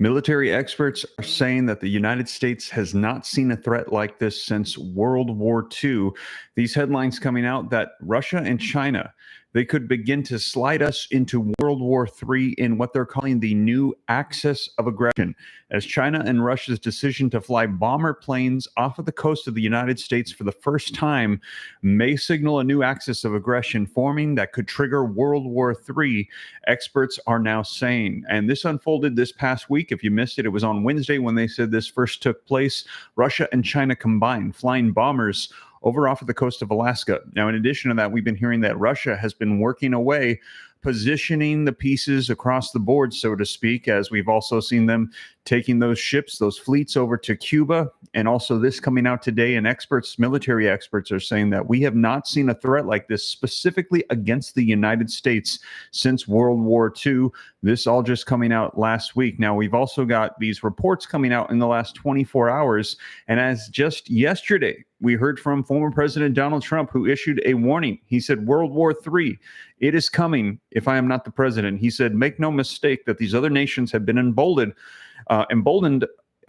Military experts are saying that the United States has not seen a threat like this since World War II. These headlines coming out that Russia and China, they could begin to slide us into World War III in what they're calling the new axis of aggression, as China and Russia's decision to fly bomber planes off of the coast of the United States for the first time may signal a new axis of aggression forming that could trigger World War III, experts are now saying. And this unfolded this past week. If you missed it, it was on Wednesday when they said this first took place. Russia and China combined, flying bombers over off of the coast of Alaska. Now, in addition to that, we've been hearing that Russia has been working away, positioning the pieces across the board, so to speak, as we've also seen them taking those ships, those fleets over to Cuba. And also this coming out today, and experts, military experts are saying that we have not seen a threat like this specifically against the United States since World War II. This all just coming out last week. Now, we've also got these reports coming out in the last 24 hours. And as just yesterday, we heard from former President Donald Trump, who issued a warning. He said, World War III, it is coming if I am not the president. He said, make no mistake that these other nations have been emboldened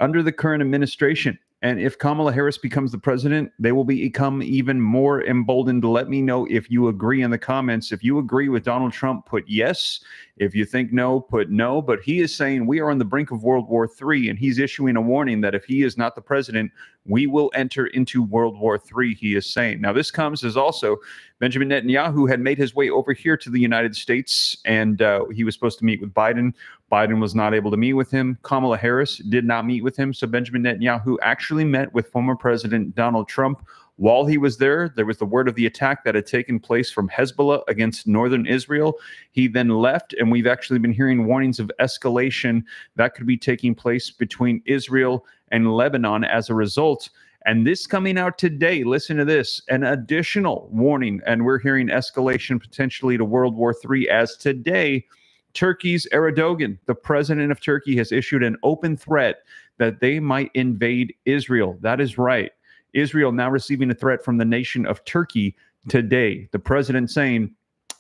under the current administration. And if Kamala Harris becomes the president, they will become even more emboldened. Let me know if you agree in the comments. If you agree with Donald Trump, put yes. If you think no, put no. But he is saying we are on the brink of World War III, and he's issuing a warning that if he is not the president, we will enter into World War III, he is saying. Now, this comes as also Benjamin Netanyahu had made his way over here to the United States, and he was supposed to meet with Biden. Biden was not able to meet with him. Kamala Harris did not meet with him. So Benjamin Netanyahu actually met with former President Donald Trump. While he was there, there was the word of the attack that had taken place from Hezbollah against northern Israel. He then left, and we've actually been hearing warnings of escalation that could be taking place between Israel and Lebanon as a result. And this coming out today, listen to this, an additional warning, and we're hearing escalation potentially to World War III, as today, Turkey's Erdogan, the president of Turkey, has issued an open threat that they might invade Israel. That is right. Israel now receiving a threat from the nation of Turkey today. The president saying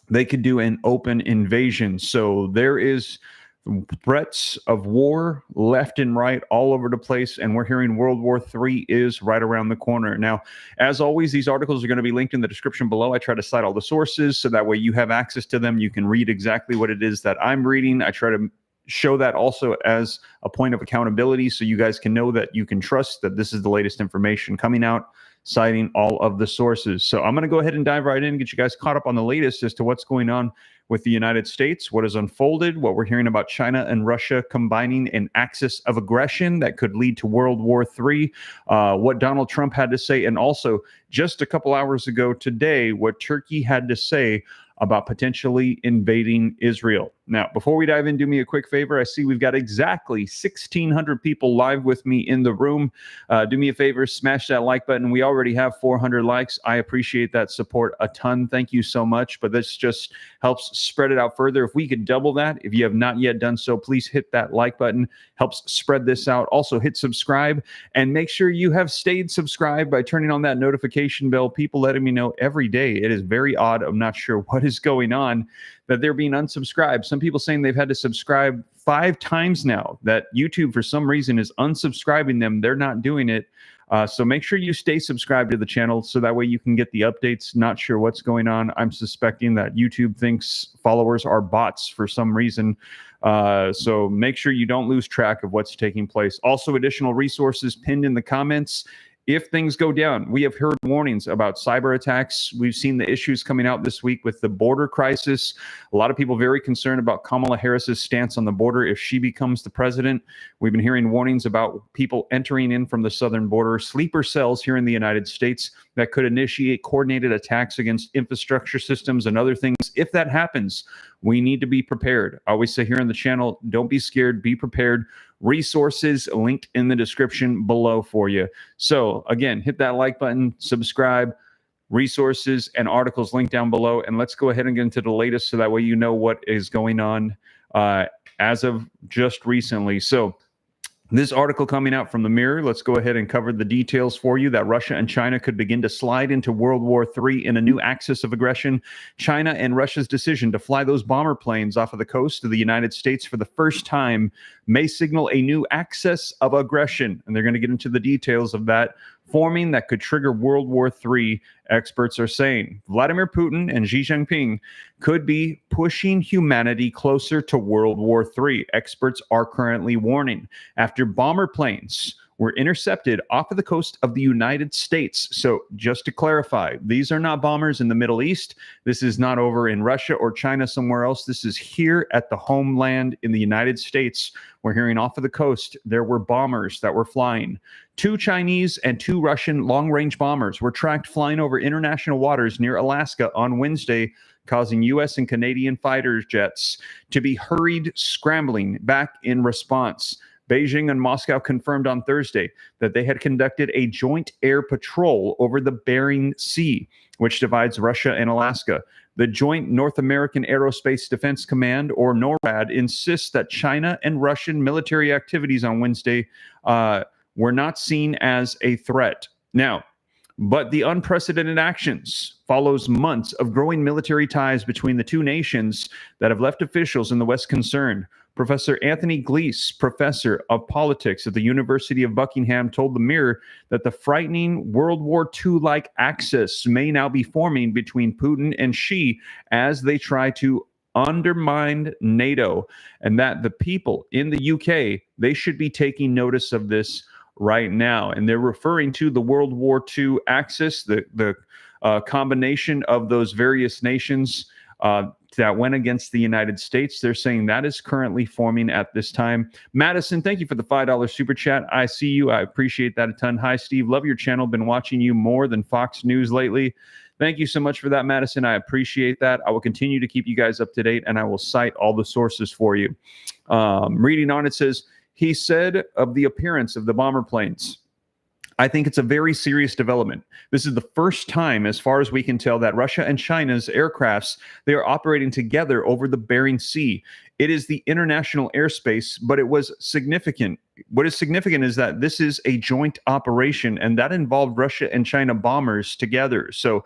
they could do an open invasion. So there is threats of war left and right all over the place, and we're hearing World War III is right around the corner. Now, as always, these articles are going to be linked in the description below. I try to cite all the sources so that way you have access to them. You can read exactly what it is that I'm reading. I try to show that also as a point of accountability so you guys can know that you can trust that this is the latest information coming out, citing all of the sources. So I'm going to go ahead and dive right in and get you guys caught up on the latest as to what's going on with the United States, what has unfolded, what we're hearing about China and Russia combining an axis of aggression that could lead to World War III, what Donald Trump had to say, and also just a couple hours ago today, what Turkey had to say about potentially invading Israel. Now, before we dive in, do me a quick favor. I see we've got exactly 1,600 people live with me in the room. Do me a favor, smash that like button. We already have 400 likes. I appreciate that support a ton. Thank you so much. But this just helps spread it out further. If we could double that, if you have not yet done so, please hit that like button. Helps spread this out. Also, hit subscribe and make sure you have stayed subscribed by turning on that notification bell. People letting me know every day. It is very odd. I'm not sure what is going on that they're being unsubscribed. Some people saying they've had to subscribe 5 times now, that YouTube for some reason is unsubscribing them. They're not doing it. So make sure you stay subscribed to the channel so that way you can get the updates. Not sure what's going on. I'm suspecting that YouTube thinks followers are bots for some reason. So make sure you don't lose track of what's taking place. Also, additional resources pinned in the comments. If things go down, we have heard warnings about cyber attacks. We've seen the issues coming out this week with the border crisis. A lot of people very concerned about Kamala Harris's stance on the border if she becomes the president. We've been hearing warnings about people entering in from the southern border, sleeper cells here in the United States that could initiate coordinated attacks against infrastructure systems and other things. If that happens, we need to be prepared. I always say here on the channel, don't be scared, be prepared. Resources linked in the description below for you. So again, hit that like button, subscribe, resources and articles linked down below. And let's go ahead and get into the latest so that way you know what is going on as of just recently. So This article coming out from the Mirror, let's go ahead and cover the details for you that Russia and China could begin to slide into World War III in a new axis of aggression. China and Russia's decision to fly those bomber planes off of the coast of the United States for the first time may signal a new axis of aggression. And they're going to get into the details of that forming that could trigger World War III, experts are saying. Vladimir Putin and Xi Jinping could be pushing humanity closer to World War III, experts are currently warning, after bomber planes were intercepted off of the coast of the United States. So just to clarify, these are not bombers in the Middle East. This is not over in Russia or China somewhere else. This is here at the homeland in the United States. We're hearing off of the coast, there were bombers that were flying. 2 Chinese and 2 Russian long-range bombers were tracked flying over international waters near Alaska on Wednesday, causing U.S. and Canadian fighter jets to be hurried scrambling back in response. Beijing and Moscow confirmed on Thursday that they had conducted a joint air patrol over the Bering Sea, which divides Russia and Alaska. The Joint North American Aerospace Defense Command, or NORAD, insists that China and Russian military activities on Wednesday were not seen as a threat. Now, but the unprecedented actions follows months of growing military ties between the two nations that have left officials in the West concerned. Professor Anthony Glees, professor of politics at the University of Buckingham, told the Mirror that the frightening World War II-like axis may now be forming between Putin and Xi as they try to undermine NATO, and that the people in the UK, they should be taking notice of this right now. And they're referring to the World War II axis, the combination of those various nations that went against the United States. They're saying that is currently forming at this time. Madison, thank you for the $5 super chat. I see you. I appreciate that a ton. Hi, Steve. Love your channel. Been watching you more than Fox News lately. Thank you so much for that, Madison. I appreciate that. I will continue to keep you guys up to date, and I will cite all the sources for you. Reading on, it says, he said of the appearance of the bomber planes, I think it's a very serious development. This is the first time, as far as we can tell, that Russia and China's aircrafts, they are operating together over the Bering Sea. It is the international airspace, but it was significant. What is significant is that this is a joint operation, and that involved Russia and China bombers together. So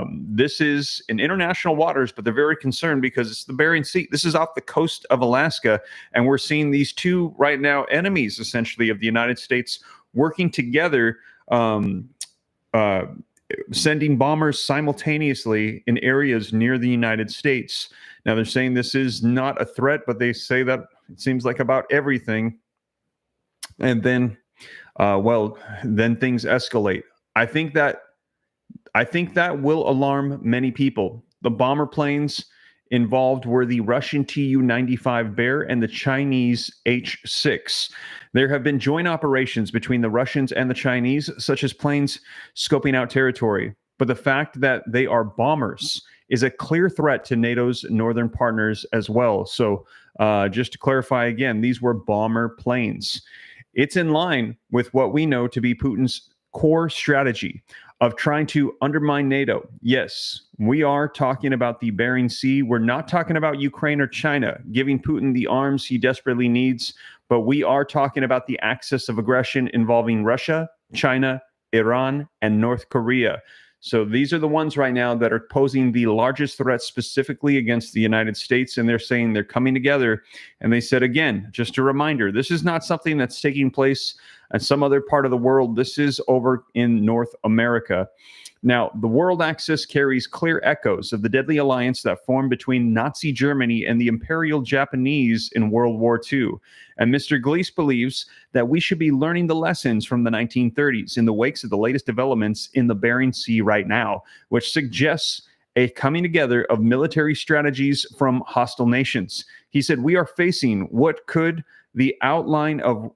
this is in international waters, but they're very concerned because it's the Bering Sea. This is off the coast of Alaska, and we're seeing these two right now enemies, essentially, of the United States working together, sending bombers simultaneously in areas near the United States. Now, they're saying this is not a threat, but they say that it seems like about everything. And then, then things escalate. I think that will alarm many people. The bomber planes involved were the Russian Tu-95 Bear and the Chinese H-6. There have been joint operations between the Russians and the Chinese, such as planes scoping out territory. But the fact that they are bombers is a clear threat to NATO's northern partners as well. So just to clarify again, these were bomber planes. It's in line with what we know to be Putin's core strategy of trying to undermine NATO. Yes, we are talking about the Bering Sea. We're not talking about Ukraine or China giving Putin the arms he desperately needs, but we are talking about the axis of aggression involving Russia, China, Iran, and North Korea. So these are the ones right now that are posing the largest threat specifically against the United States, and they're saying they're coming together. And they said, again, just a reminder, this is not something that's taking place in some other part of the world. This is over in North America. Now, the world axis carries clear echoes of the deadly alliance that formed between Nazi Germany and the Imperial Japanese in World War II. And Mr. Glees believes that we should be learning the lessons from the 1930s in the wakes of the latest developments in the Bering Sea right now, which suggests a coming together of military strategies from hostile nations. He said, we are facing what could the outline of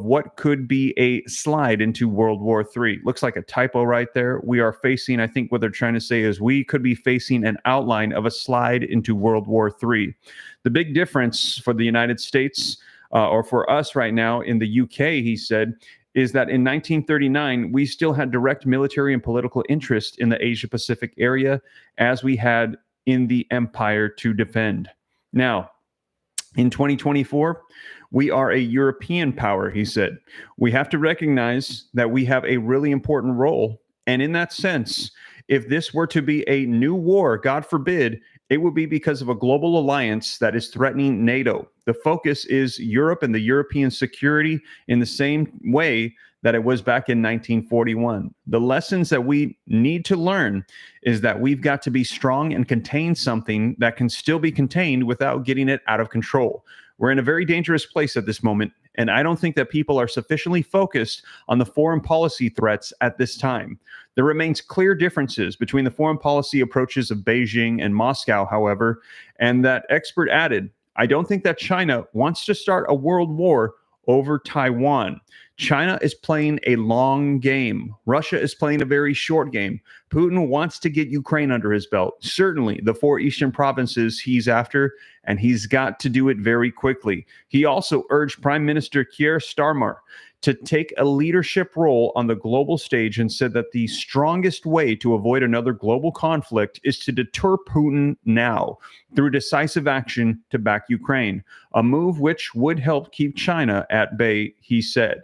what could be a slide into World War III. Looks like a typo right there. We are facing, I think what they're trying to say is we could be facing an outline of a slide into World War III. The big difference for the United States, or for us right now in the UK, he said, is that in 1939, we still had direct military and political interest in the Asia-Pacific area as we had in the empire to defend. Now, In 2024, we are a European power, he said. We have to recognize that we have a really important role. And in that sense, if this were to be a new war, God forbid, it would be because of a global alliance that is threatening NATO. The focus is Europe and the European security in the same way that it was back in 1941. The lessons that we need to learn is that we've got to be strong and contain something that can still be contained without getting it out of control. We're in a very dangerous place at this moment, and I don't think that people are sufficiently focused on the foreign policy threats at this time. There remains clear differences between the foreign policy approaches of Beijing and Moscow, however, and that expert added, I don't think that China wants to start a world war over Taiwan. China is playing a long game. Russia is playing a very short game. Putin wants to get Ukraine under his belt. Certainly, the four eastern provinces he's after, and he's got to do it very quickly. He also urged Prime Minister Keir Starmer to take a leadership role on the global stage and said that the strongest way to avoid another global conflict is to deter Putin now through decisive action to back Ukraine, a move which would help keep China at bay, he said.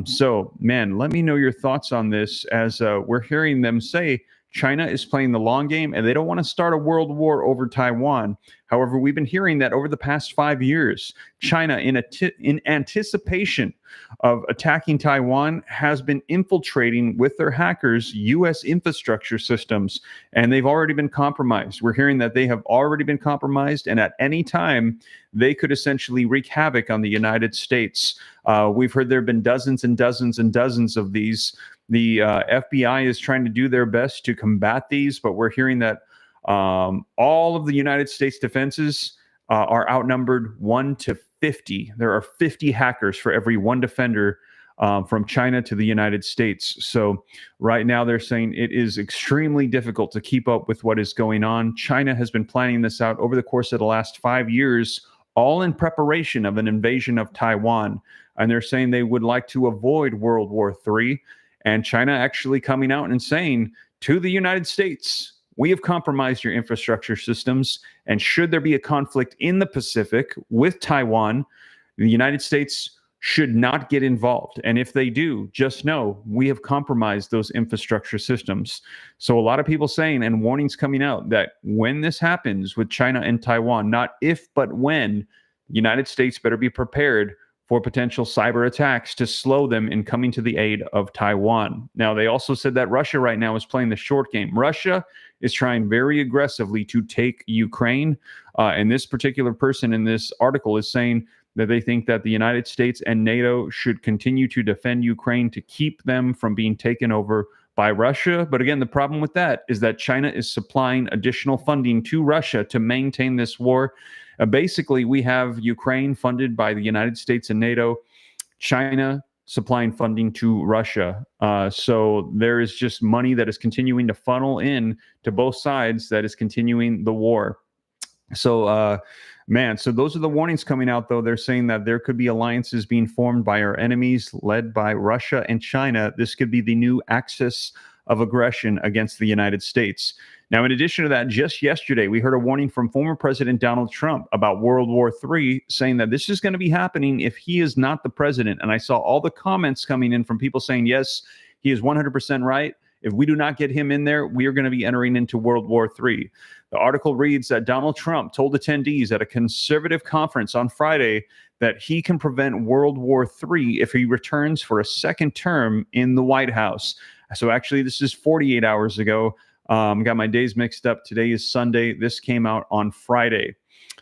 So, man, let me know your thoughts on this as we're hearing them say China is playing the long game and they don't want to start a world war over Taiwan. However, we've been hearing that over the past 5 years, China, in anticipation of attacking Taiwan, has been infiltrating with their hackers U.S. infrastructure systems, and they've already been compromised. We're hearing that they have already been compromised, and at any time, they could essentially wreak havoc on the United States. We've heard there have been dozens and dozens and dozens of these. The FBI is trying to do their best to combat these, but we're hearing that all of the United States defenses are outnumbered 1 to 50. There are 50 hackers for every one defender from China to the United States. So right now they're saying it is extremely difficult to keep up with what is going on. China has been planning this out over the course of the last 5 years, all in preparation of an invasion of Taiwan. And they're saying they would like to avoid World War III. And China actually coming out and saying to the United States, we have compromised your infrastructure systems. And should there be a conflict in the Pacific with Taiwan, the United States should not get involved. And if they do, just know we have compromised those infrastructure systems. So a lot of people saying and warnings coming out that when this happens with China and Taiwan, not if, but when, the United States better be prepared for potential cyber attacks to slow them in coming to the aid of Taiwan. Now, they also said that Russia right now is playing the short game. Russia is trying very aggressively to take Ukraine. And this particular person in this article is saying that they think that the United States and NATO should continue to defend Ukraine to keep them from being taken over by Russia. But again, the problem with that is that China is supplying additional funding to Russia to maintain this war. Basically, we have Ukraine funded by the United States and NATO, China supplying funding to Russia. So there is just money that is continuing to funnel in to both sides that is continuing the war. So, so those are the warnings coming out, though. They're saying that there could be alliances being formed by our enemies led by Russia and China. This could be the new axis of aggression against the United States. Now, in addition to that, just yesterday, we heard a warning from former President Donald Trump about World War III, saying that this is going to be happening if he is not the president. And I saw all the comments coming in from people saying, yes, he is 100% right. If we do not get him in there, we are going to be entering into World War III. The article reads that Donald Trump told attendees at a conservative conference on Friday that he can prevent World War III if he returns for a second term in the White House. So actually, this is 48 hours ago. Got my days mixed up. Today is Sunday. This came out on Friday.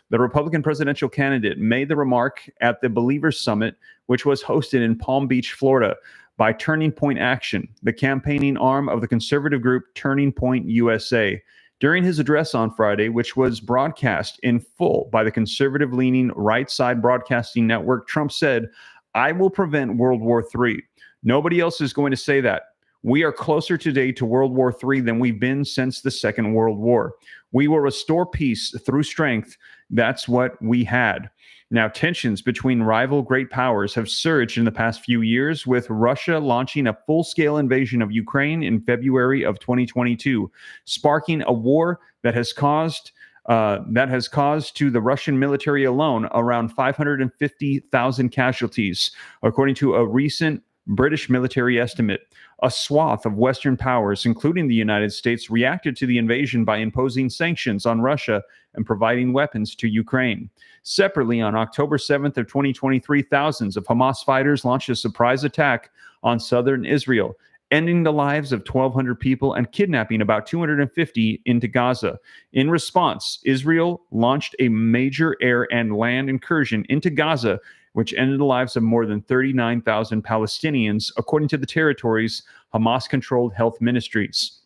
The Republican presidential candidate made the remark at the Believers Summit, which was hosted in Palm Beach, Florida, by Turning Point Action, the campaigning arm of the conservative group Turning Point USA. During his address on Friday, which was broadcast in full by the conservative-leaning Right Side Broadcasting Network, Trump said, "I will prevent World War III. Nobody else is going to say that. We are closer today to World War III than we've been since the Second World War. We will restore peace through strength. That's what we had." Now, tensions between rival great powers have surged in the past few years, with Russia launching a full-scale invasion of Ukraine in February of 2022, sparking a war that has caused that has caused to the Russian military alone around 550,000 casualties, according to a recent British military estimate. A swath of Western powers, including the United States, reacted to the invasion by imposing sanctions on Russia and providing weapons to Ukraine. Separately, on October 7th of 2023, thousands of Hamas fighters launched a surprise attack on southern Israel, ending the lives of 1,200 people and kidnapping about 250 into Gaza. In response, Israel launched a major air and land incursion into Gaza, which ended the lives of more than 39,000 Palestinians, according to the territory's Hamas-controlled health ministries.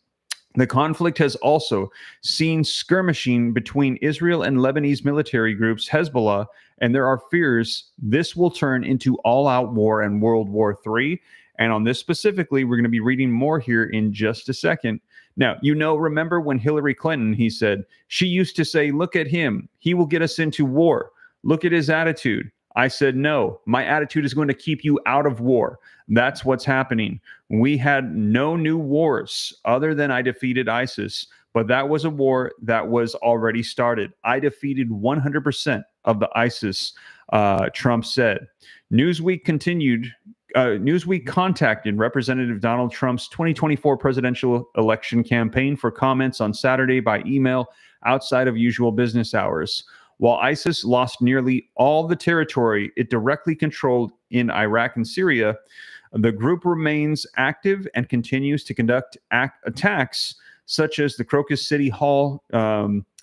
The conflict has also seen skirmishing between Israel and Lebanese military groups Hezbollah, and there are fears this will turn into all-out war and World War III. And on this specifically, we're going to be reading more here in just a second. Now, remember when Hillary Clinton, he said, she used to say, look at him, he will get us into war. Look at his attitude. I said, no, my attitude is going to keep you out of war. That's what's happening. We had no new wars other than I defeated ISIS, but that was a war that was already started. I defeated 100% of the ISIS, Trump said. Newsweek contacted Representative Donald Trump's 2024 presidential election campaign for comments on Saturday by email outside of usual business hours. While ISIS lost nearly all the territory it directly controlled in Iraq and Syria, the group remains active and continues to conduct attacks such as the Crocus City Hall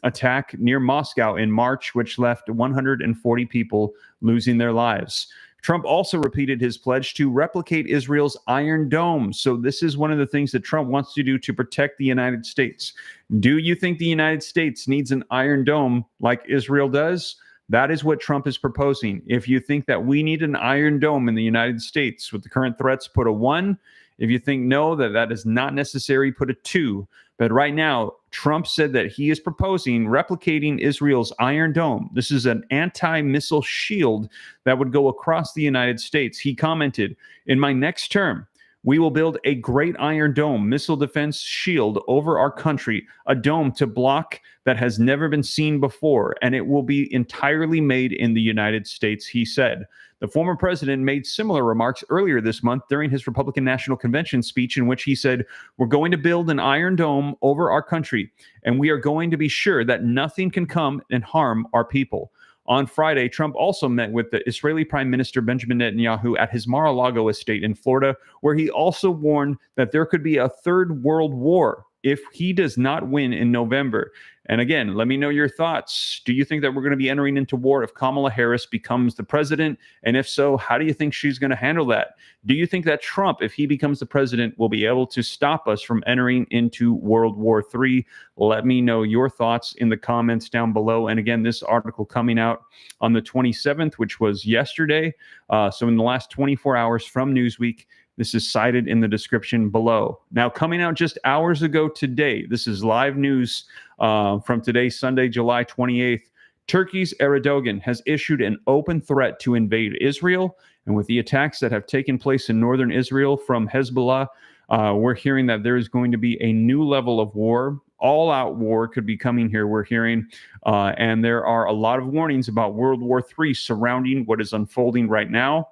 attack near Moscow in March, which left 140 people losing their lives. Trump also repeated his pledge to replicate Israel's Iron Dome. So this is one of the things that Trump wants to do to protect the United States. Do you think the United States needs an Iron Dome like Israel does? That is what Trump is proposing. If you think that we need an Iron Dome in the United States with the current threats, put a 1. If you think no, that is not necessary, put a 2. But right now, Trump said that he is proposing replicating Israel's Iron Dome. This is an anti-missile shield that would go across the United States. He commented, in my next term, we will build a great Iron Dome missile defense shield over our country, a dome to block that has never been seen before, and it will be entirely made in the United States, he said. The former president made similar remarks earlier this month during his Republican National Convention speech, in which he said, we're going to build an Iron Dome over our country, and we are going to be sure that nothing can come and harm our people. On Friday, Trump also met with the Israeli Prime Minister Benjamin Netanyahu at his Mar-a-Lago estate in Florida, where he also warned that there could be a third world war if he does not win in November. And again, let me know your thoughts. Do you think that we're going to be entering into war if Kamala Harris becomes the president? And if so, how do you think she's going to handle that? Do you think that Trump, if he becomes the president, will be able to stop us from entering into World War III? Let me know your thoughts in the comments down below. And again, this article coming out on the 27th, which was yesterday. So in the last 24 hours from Newsweek. This is cited in the description below. Now, coming out just hours ago today, this is live news from today, Sunday, July 28th. Turkey's Erdogan has issued an open threat to invade Israel. And with the attacks that have taken place in northern Israel from Hezbollah, we're hearing that there is going to be a new level of war. All-out war could be coming here, we're hearing. And there are a lot of warnings about World War III surrounding what is unfolding right now.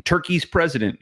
Turkey's president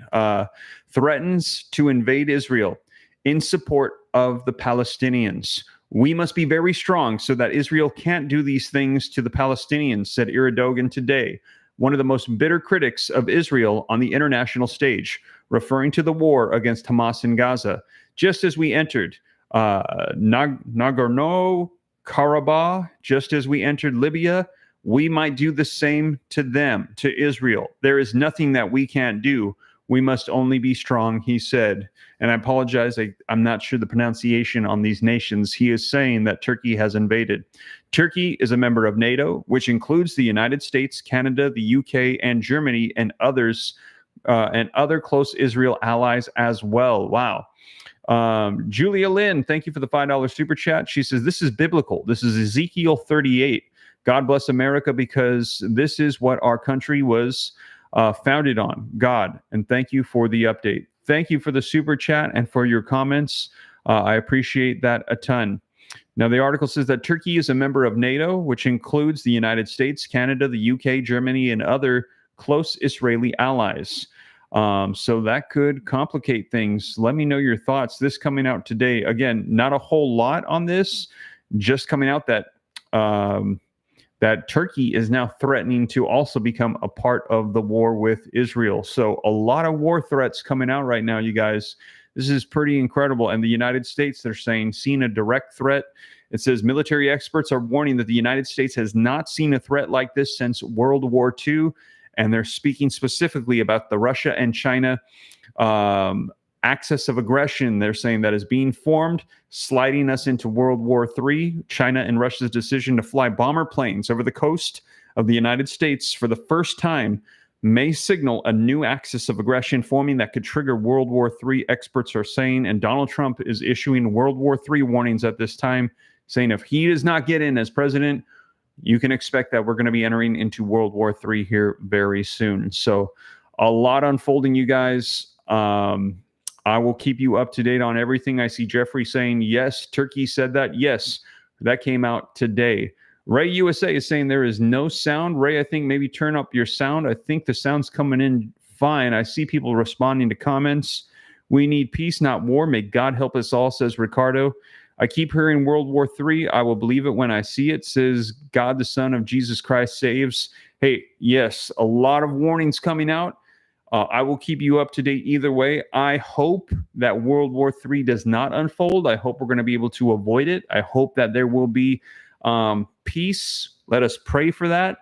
threatens to invade Israel in support of the Palestinians. We must be very strong so that Israel can't do these things to the Palestinians, said Erdogan today, one of the most bitter critics of Israel on the international stage, referring to the war against Hamas in Gaza. Just as we entered Nagorno-Karabakh, just as we entered Libya, we might do the same to them, to Israel. There is nothing that we can't do. We must only be strong, he said. And I apologize, I'm not sure the pronunciation on these nations. He is saying that Turkey has invaded. Turkey is a member of NATO, which includes the United States, Canada, the UK, and Germany, and others, and other close Israel allies as well. Wow. Julia Lynn, thank you for the $5 super chat. She says, this is biblical. This is Ezekiel 38. God bless America, because this is what our country was founded on, God. And thank you for the update. Thank you for the super chat and for your comments. I appreciate that a ton. Now, the article says that Turkey is a member of NATO, which includes the United States, Canada, the UK, Germany, and other close Israeli allies. So that could complicate things. Let me know your thoughts. This coming out today. Again, not a whole lot on this, just coming out that that Turkey is now threatening to also become a part of the war with Israel. So a lot of war threats coming out right now, you guys. This is pretty incredible. And the United States, they're saying, seen a direct threat. It says military experts are warning that the United States has not seen a threat like this since World War II. And they're speaking specifically about the Russia and China axis of aggression. They're saying that is being formed, sliding us into World War III. China and Russia's decision to fly bomber planes over the coast of the United States for the first time may signal a new axis of aggression forming that could trigger World War III, experts are saying. And Donald Trump is issuing World War III warnings at this time, saying if he does not get in as president, you can expect that we're going to be entering into World War III here very soon. So a lot unfolding, you guys. I will keep you up to date on everything. I see Jeffrey saying, yes, Turkey said that. Yes, that came out today. Ray USA is saying there is no sound. Ray, I think maybe turn up your sound. I think the sound's coming in fine. I see people responding to comments. We need peace, not war. May God help us all, says Ricardo. I keep hearing World War III. I will believe it when I see it, says God, the Son of Jesus Christ saves. Hey, yes, a lot of warnings coming out. I will keep you up to date either way. I hope that World War III does not unfold. I hope we're going to be able to avoid it. I hope that there will be peace. Let us pray for that.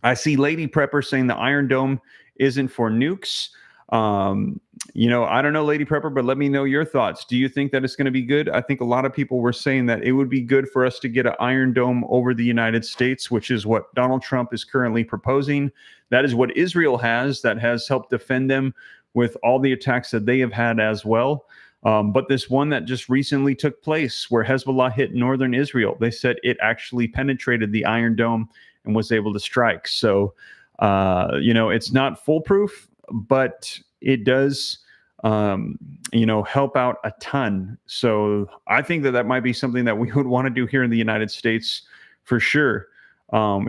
I see Lady Prepper saying the Iron Dome isn't for nukes. I don't know, Lady Prepper, but let me know your thoughts. Do you think that it's going to be good? I think a lot of people were saying that it would be good for us to get an Iron Dome over the United States, which is what Donald Trump is currently proposing. That is what Israel has, that has helped defend them with all the attacks that they have had as well. But this one that just recently took place where Hezbollah hit northern Israel, they said it actually penetrated the Iron Dome and was able to strike. So, it's not foolproof, but it does, help out a ton. So I think that might be something that we would want to do here in the United States for sure,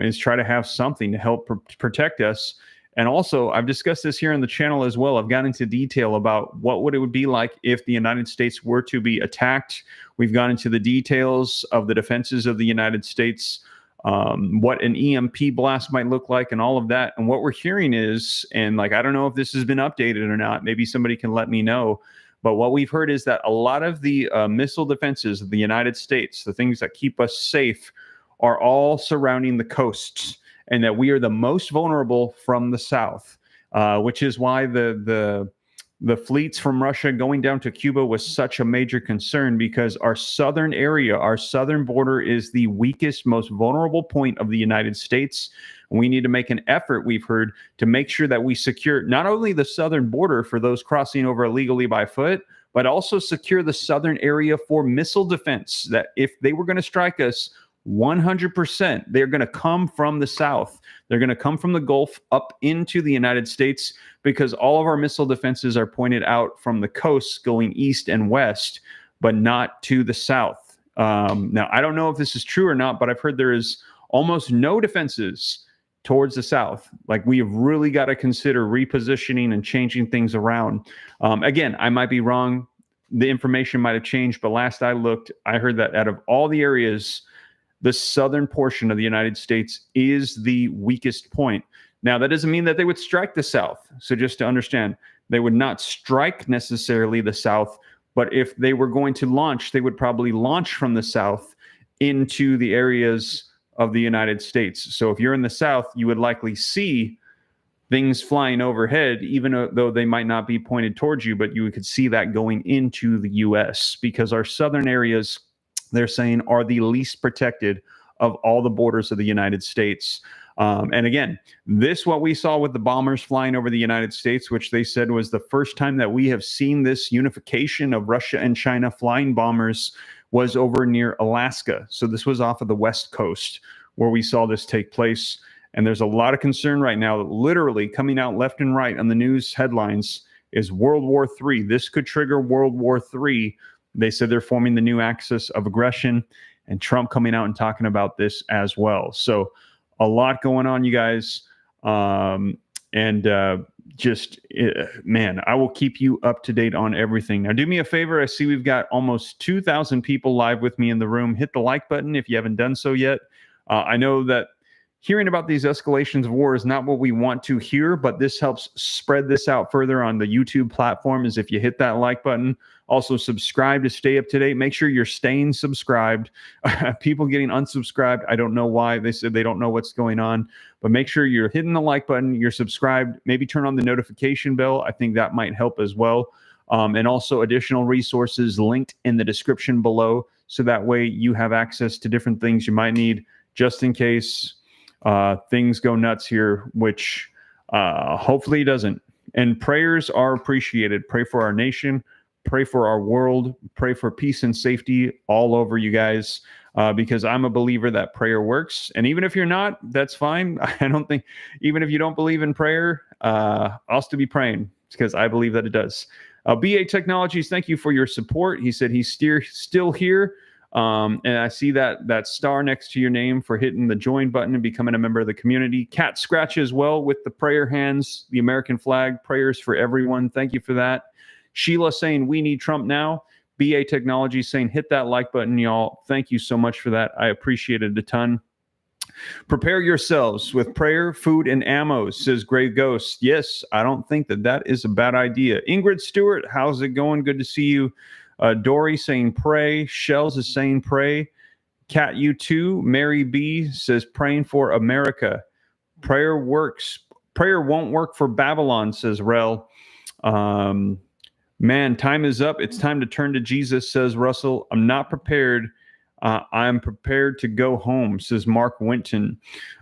is try to have something to help protect us. And also, I've discussed this here on the channel as well. I've gone into detail about what it would be like if the United States were to be attacked. We've gone into the details of the defenses of the United States, what an EMP blast might look like and all of that. And what we're hearing is, and I don't know if this has been updated or not, maybe somebody can let me know, but what we've heard is that a lot of the missile defenses of the United States, the things that keep us safe, are all surrounding the coasts, and that we are the most vulnerable from the south, which is why the fleets from Russia going down to Cuba was such a major concern, because our southern area, our southern border is the weakest, most vulnerable point of the United States. We need to make an effort, we've heard, to make sure that we secure not only the southern border for those crossing over illegally by foot, but also secure the southern area for missile defense, that if they were going to strike us, 100%, they're going to come from the south. They're going to come from the Gulf up into the United States, because all of our missile defenses are pointed out from the coast going east and west, but not to the south. Now, I don't know if this is true or not, but I've heard there is almost no defenses towards the south. We have really got to consider repositioning and changing things around. Again, I might be wrong. The information might have changed, but last I looked, I heard that out of all the areas, the southern portion of the United States is the weakest point. Now, that doesn't mean that they would strike the south. So just to understand, they would not strike necessarily the south, but if they were going to launch, they would probably launch from the south into the areas of the United States. So if you're in the south, you would likely see things flying overhead, even though they might not be pointed towards you, but you could see that going into the U.S. because our southern areas, they're saying, are the least protected of all the borders of the United States. And again, what we saw with the bombers flying over the United States, which they said was the first time that we have seen this unification of Russia and China flying bombers, was over near Alaska. So this was off of the West Coast where we saw this take place. And there's a lot of concern right now that literally coming out left and right on the news headlines is World War III. This could trigger World War III. They said they're forming the new axis of aggression. and Trump coming out and talking about this as well. So a lot going on, you guys. Man, I will keep you up to date on everything. Now, do me a favor. I see we've got almost 2,000 people live with me in the room. Hit the like button if you haven't done so yet. I know that hearing about these escalations of war is not what we want to hear, but this helps spread this out further on the YouTube platform is if you hit that like button. Also, subscribe to stay up to date. Make sure you're staying subscribed. People getting unsubscribed, I don't know why. They said they don't know what's going on, but make sure you're hitting the like button, you're subscribed, maybe turn on the notification bell. I think that might help as well. And also additional resources linked in the description below, so that way you have access to different things you might need just in case things go nuts here, which hopefully it doesn't. And prayers are appreciated. Pray for our nation, pray for our world, pray for peace and safety all over, you guys, because I'm a believer that prayer works. And even if you're not, that's fine. I don't think, even if you don't believe in prayer, I'll still be praying because I believe that it does. BA Technologies, thank you for your support. He said he's still here. And I see that star next to your name for hitting the join button and becoming a member of the community. Cat Scratch as well with the prayer hands, the American flag, prayers for everyone. Thank you for that. Sheila saying we need Trump now. BA Technology saying hit that like button, y'all. Thank you so much for that. I appreciate it a ton. Prepare yourselves with prayer, food, and ammo, says Gray Ghost. Yes, I don't think that is a bad idea. Ingrid Stewart, how's it going? Good to see you. Dory saying pray. Shells is saying pray. Cat you too. Mary B says praying for America. Prayer works. Prayer won't work for Babylon, says Rel. Man, time is up. It's time to turn to Jesus, says Russell. I'm not prepared. I'm prepared to go home, says Mark Winton.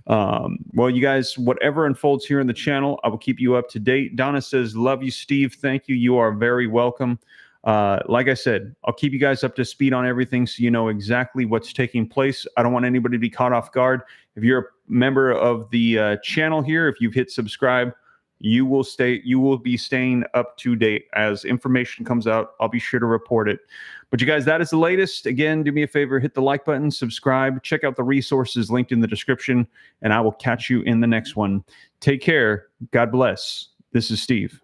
Well, you guys, whatever unfolds here on the channel, I will keep you up to date. Donna says, love you, Steve. Thank you. You are very welcome. Like I said, I'll keep you guys up to speed on everything so you know exactly what's taking place. I don't want anybody to be caught off guard. If you're a member of the channel here, if you've hit subscribe, you will be staying up to date. As information comes out, I'll be sure to report it. But you guys, that is the latest. Again, do me a favor, hit the like button, subscribe, check out the resources linked in the description, and I will catch you in the next one. Take care. God bless. This is Steve.